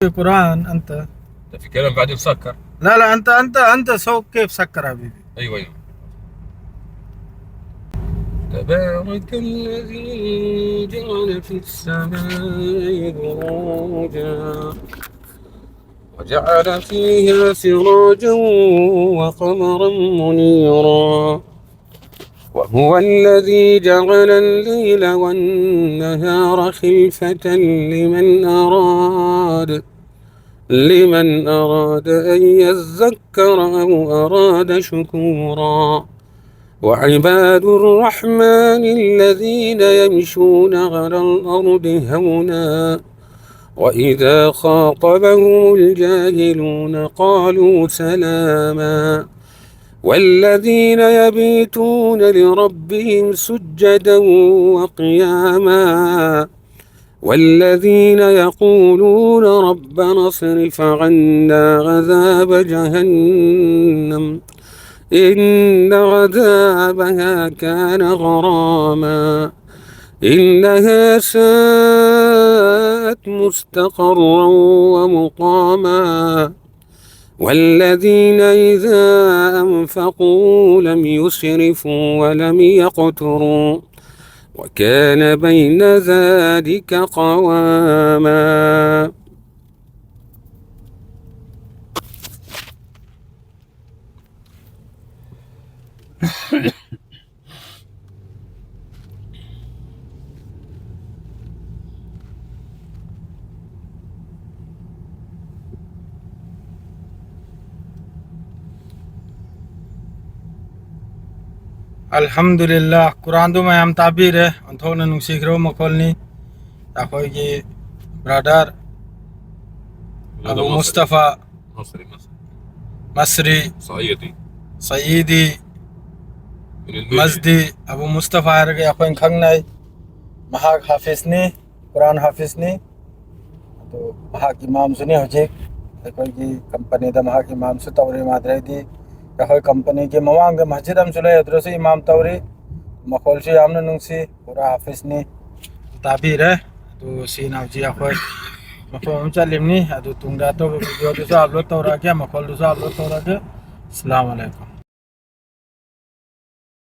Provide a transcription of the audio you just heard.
في قرآن أنت. في كلام بعد مسكر. لا لا، أنت سوق كيف سكر حبيبي. أيوة أيوة. تبارك الذي جعل في السماء بروجا وجعل فيها سراجا وقمرا منيرا وهو الذي جعل الليل والنهار خلفة لمن أراد أن يذكر أو أراد شكورا وعباد الرحمن الذين يمشون على الأرض هونا وإذا خاطبهم الجاهلون قالوا سلاما والذين يبيتون لربهم سجدا وقياما والذين يقولون ربنا اصرف عنا عذاب جهنم إن عذابها كان غراما إنها ساءت مستقرا ومقاما والذين إذا أنفقوا لم يسرفوا ولم يقتروا وكان بين ذلك قواما. الحمد لله. قرآن دو ما يام تعبيره أنتونا نسيكرو مقولني أخوي برادر أبو مصطفى مصري صيدي مزدي أبو مصطفى أرجع أخوين خناي محاك حافظني قرآن حافظني تو محاك إمام سني هجيك أخوي كمباني دا محاك إمام ستوري مادري دي أخوي كمباني के मवांग मस्जिद हम चले अदरसे इमाम तवरी मखौल से हमने नुंसी पूरा हाफिज ने ताबीर है तो सीना जी अखोई मखौल चलिमनी अदु तुंगा तो वीडियो दूसरा अपलोड तो रहा क्या मखौल दूसरा अपलोड तो रहा क्या। अस्सलाम वालेकुम।